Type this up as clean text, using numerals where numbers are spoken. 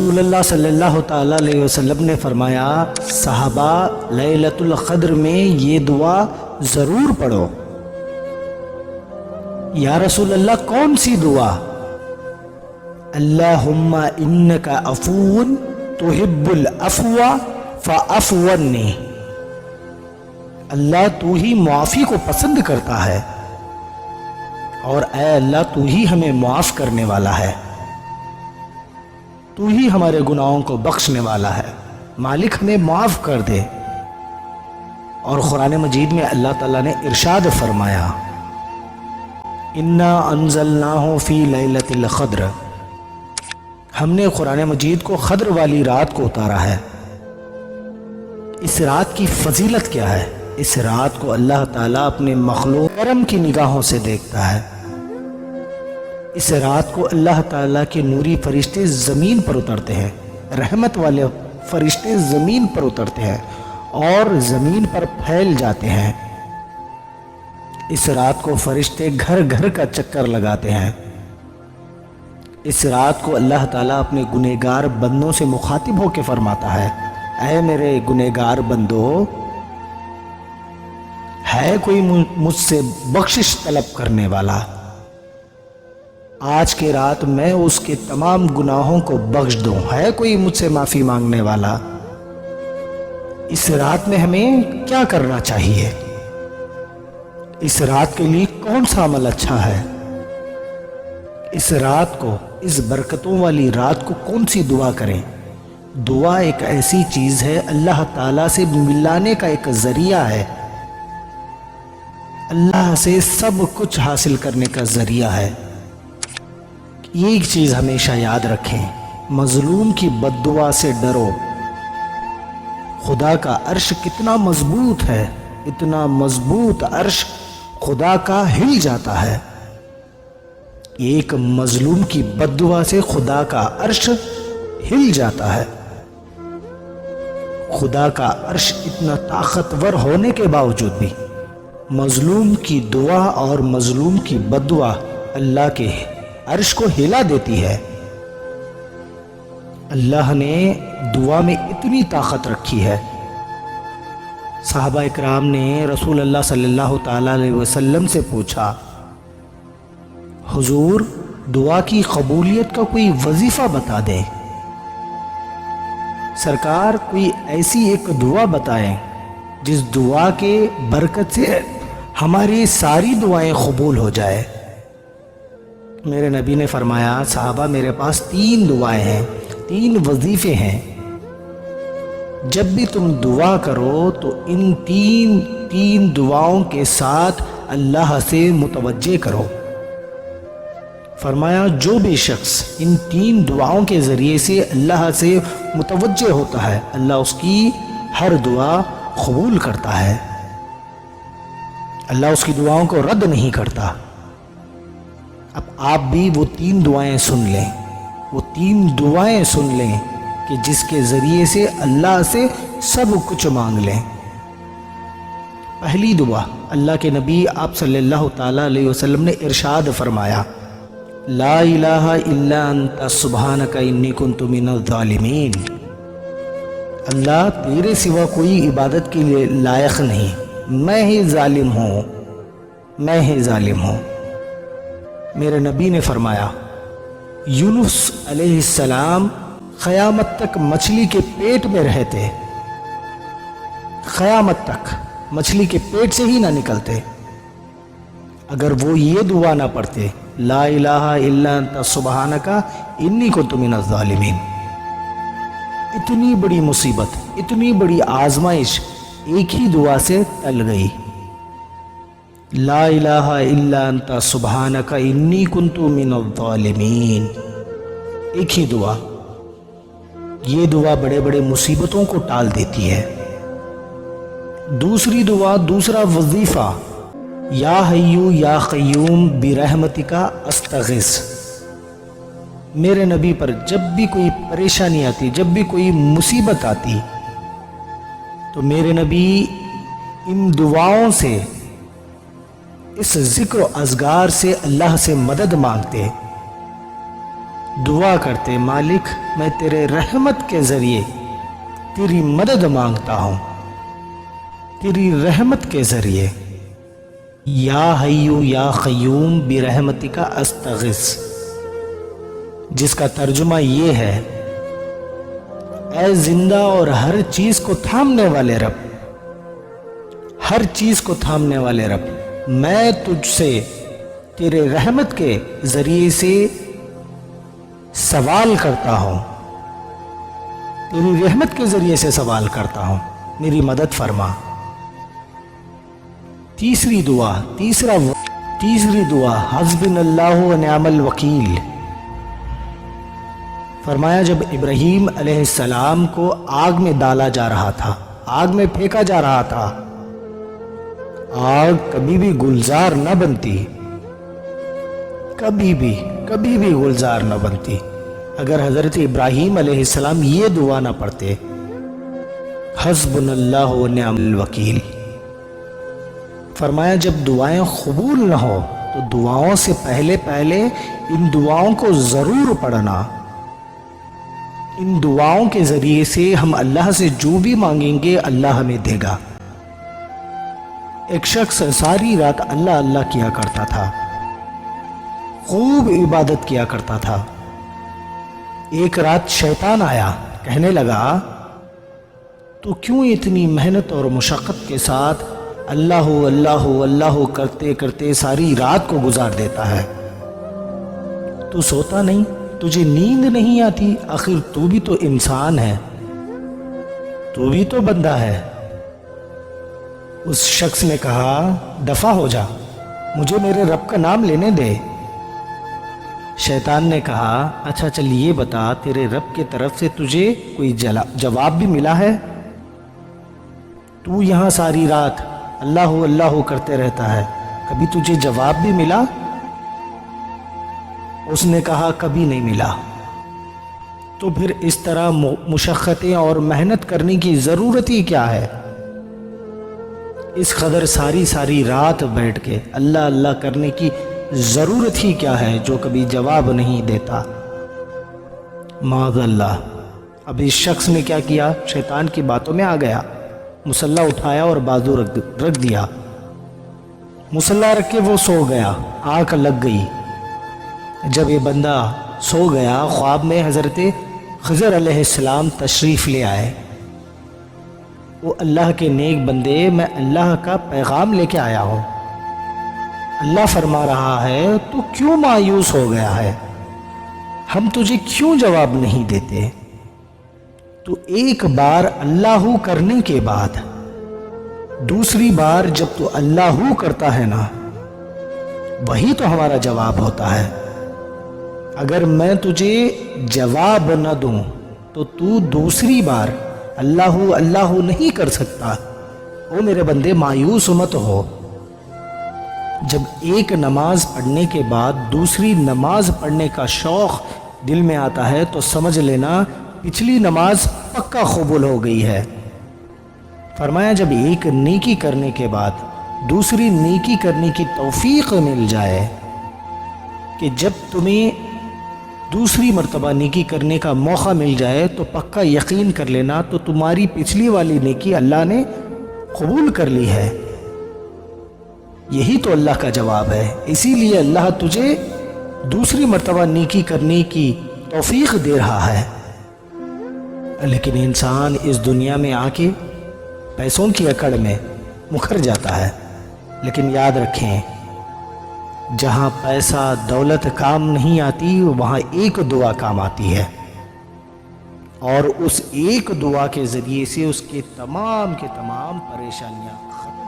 رسول اللہ صلی اللہ تعالی علیہ وسلم نے فرمایا، صحابہ لیلۃ القدر میں یہ دعا ضرور پڑھو۔ یا رسول اللہ کون سی دعا؟ اللہم انک عفو تحب العفو فاعف عنی۔ اللہ تو ہی معافی کو پسند کرتا ہے، اور اے اللہ تو ہی ہمیں معاف کرنے والا ہے، تو ہی ہمارے گناہوں کو بخشنے والا ہے، مالک ہمیں معاف کر دے۔ اور قرآن مجید میں اللہ تعالیٰ نے ارشاد فرمایا، انا انزلناہ فی لیلۃ القدر، ہم نے قرآن مجید کو قدر والی رات کو اتارا ہے۔ اس رات کی فضیلت کیا ہے؟ اس رات کو اللہ تعالیٰ اپنے مخلوق کرم کی نگاہوں سے دیکھتا ہے۔ اس رات کو اللہ تعالیٰ کے نوری فرشتے زمین پر اترتے ہیں، رحمت والے فرشتے زمین پر اترتے ہیں اور زمین پر پھیل جاتے ہیں۔ اس رات کو فرشتے گھر گھر کا چکر لگاتے ہیں۔ اس رات کو اللہ تعالیٰ اپنے گنہگار بندوں سے مخاطب ہو کے فرماتا ہے، اے میرے گنہگار بندو، ہے کوئی مجھ سے بخشش طلب کرنے والا؟ آج کے رات میں اس کے تمام گناہوں کو بخش دوں، ہے کوئی مجھ سے معافی مانگنے والا؟ اس رات میں ہمیں کیا کرنا چاہیے؟ اس رات کے لیے کون سا عمل اچھا ہے؟ اس رات کو، اس برکتوں والی رات کو کون سی دعا کریں؟ دعا ایک ایسی چیز ہے، اللہ تعالیٰ سے ملانے کا ایک ذریعہ ہے، اللہ سے سب کچھ حاصل کرنے کا ذریعہ ہے۔ ایک چیز ہمیشہ یاد رکھیں، مظلوم کی بد دعا سے ڈرو۔ خدا کا عرش کتنا مضبوط ہے، اتنا مضبوط عرش خدا کا ہل جاتا ہے۔ ایک مظلوم کی بد دعا سے خدا کا عرش ہل جاتا ہے۔ خدا کا عرش اتنا طاقتور ہونے کے باوجود بھی مظلوم کی دعا اور مظلوم کی بد دعا اللہ کے عرش کو ہلا دیتی ہے۔ اللہ نے دعا میں اتنی طاقت رکھی ہے۔ صحابہ اکرام نے رسول اللہ صلی اللہ تعالی علیہ وسلم سے پوچھا، حضور دعا کی قبولیت کا کوئی وظیفہ بتا دیں۔ سرکار کوئی ایسی ایک دعا بتائیں جس دعا کے برکت سے ہماری ساری دعائیں قبول ہو جائے۔ میرے نبی نے فرمایا، صحابہ میرے پاس 3 دعائیں ہیں، 3 وظیفے ہیں، جب بھی تم دعا کرو تو ان تین دعاؤں کے ساتھ اللہ سے متوجہ کرو۔ فرمایا جو بھی شخص ان 3 دعاؤں کے ذریعے سے اللہ سے متوجہ ہوتا ہے، اللہ اس کی ہر دعا قبول کرتا ہے، اللہ اس کی دعاؤں کو رد نہیں کرتا۔ اب آپ بھی وہ 3 دعائیں سن لیں، وہ 3 دعائیں سن لیں کہ جس کے ذریعے سے اللہ سے سب کچھ مانگ لیں۔ پہلی دعا، اللہ کے نبی آپ صلی اللہ تعالی علیہ وسلم نے ارشاد فرمایا، لا الہ الا انت سبحانک انی کنت من الظالمین۔ اللہ تیرے سوا کوئی عبادت کے لیے لائق نہیں، میں ہی ظالم ہوں، میں ہی ظالم ہوں۔ میرے نبی نے فرمایا، یونس علیہ السلام قیامت تک مچھلی کے پیٹ میں رہتے، قیامت تک مچھلی کے پیٹ سے ہی نہ نکلتے اگر وہ یہ دعا نہ پڑھتے، لا الہ الا انت سبحانک انی کنت من الظالمین۔ اتنی بڑی مصیبت، اتنی بڑی آزمائش ایک ہی دعا سے ٹل گئی، لا الہ الا انت سبحانک انی کنت من الظالمین۔ ایک ہی دعا، یہ دعا بڑے بڑے مصیبتوں کو ٹال دیتی ہے۔ دوسری دعا، دوسرا وظیفہ، یا حیو یا قیوم برحمتک استغیث۔ میرے نبی پر جب بھی کوئی پریشانی آتی، جب بھی کوئی مصیبت آتی تو میرے نبی ان دعاؤں سے، اس ذکر و اذکار سے اللہ سے مدد مانگتے۔ دعا کرتے مالک میں تیرے رحمت کے ذریعے تیری مدد مانگتا ہوں، تیری رحمت کے ذریعے۔ یا حیو یا قیوم برحمتک استغیث، جس کا ترجمہ یہ ہے، اے زندہ اور ہر چیز کو تھامنے والے رب، ہر چیز کو تھامنے والے رب، میں تجھ سے تیرے رحمت کے ذریعے سے سوال کرتا ہوں، تیری رحمت کے ذریعے سے سوال کرتا ہوں، میری مدد فرما۔ تیسری دعا حسبنا اللہ و نعم الوکیل۔ فرمایا جب ابراہیم علیہ السلام کو آگ میں ڈالا جا رہا تھا، آگ میں پھینکا جا رہا تھا، آگ کبھی بھی گلزار نہ بنتی، کبھی بھی گلزار نہ بنتی اگر حضرت ابراہیم علیہ السلام یہ دعا نہ پڑھتے، حسبنا اللہ و نعم الوکیل۔ فرمایا جب دعائیں قبول نہ ہو تو دعاؤں سے پہلے ان دعاؤں کو ضرور پڑھنا، ان دعاؤں کے ذریعے سے ہم اللہ سے جو بھی مانگیں گے اللہ ہمیں دے گا۔ ایک شخص ساری رات اللہ اللہ کیا کرتا تھا، خوب عبادت کیا کرتا تھا۔ ایک رات شیطان آیا، کہنے لگا تو کیوں اتنی محنت اور مشقت کے ساتھ اللہ اللہ اللہ کرتے کرتے ساری رات کو گزار دیتا ہے؟ تو سوتا نہیں، تجھے نیند نہیں آتی؟ آخر تو بھی تو انسان ہے، تو بھی تو بندہ ہے۔ اس شخص نے کہا دفع ہو جا، مجھے میرے رب کا نام لینے دے۔ شیطان نے کہا اچھا چل یہ بتا، تیرے رب کی طرف سے تجھے کوئی جواب بھی ملا ہے؟ تو یہاں ساری رات اللہ اللہ کرتے رہتا ہے، کبھی تجھے جواب بھی ملا؟ اس نے کہا کبھی نہیں ملا۔ تو پھر اس طرح مشقتیں اور محنت کرنے کی ضرورت ہی کیا ہے؟ اس قدر ساری رات بیٹھ کے اللہ اللہ کرنے کی ضرورت ہی کیا ہے جو کبھی جواب نہیں دیتا؟ معاذ اللہ۔ اب اس شخص نے کیا کیا؟ شیطان کی باتوں میں آ گیا، مصلی اٹھایا اور بازو رکھ دیا، مصلی رکھ کے وہ سو گیا، آنکھ لگ گئی۔ جب یہ بندہ سو گیا، خواب میں حضرت خضر علیہ السلام تشریف لے آئے۔ وہ اللہ کے نیک بندے، میں اللہ کا پیغام لے کے آیا ہوں۔ اللہ فرما رہا ہے تو کیوں مایوس ہو گیا ہے؟ ہم تجھے کیوں جواب نہیں دیتے؟ تو ایک بار اللہ کرنے کے بعد دوسری بار جب تو اللہ کرتا ہے نا، وہی تو ہمارا جواب ہوتا ہے۔ اگر میں تجھے جواب نہ دوں تو دوسری بار اللہ اللہ نہیں کر سکتا۔ او میرے بندے مایوس مت ہو۔ جب ایک نماز پڑھنے کے بعد دوسری نماز پڑھنے کا شوق دل میں آتا ہے تو سمجھ لینا پچھلی نماز پکا قبول ہو گئی ہے۔ فرمایا جب ایک نیکی کرنے کے بعد دوسری نیکی کرنے کی توفیق مل جائے، کہ جب تمہیں دوسری مرتبہ نیکی کرنے کا موقع مل جائے تو پکا یقین کر لینا تو تمہاری پچھلی والی نیکی اللہ نے قبول کر لی ہے۔ یہی تو اللہ کا جواب ہے۔ اسی لیے اللہ تجھے دوسری مرتبہ نیکی کرنے کی توفیق دے رہا ہے۔ لیکن انسان اس دنیا میں آ کے پیسوں کی اکڑ میں مکر جاتا ہے۔ لیکن یاد رکھیں، جہاں پیسہ دولت کام نہیں آتی وہاں ایک دعا کام آتی ہے، اور اس ایک دعا کے ذریعے سے اس کے تمام پریشانیاں ختم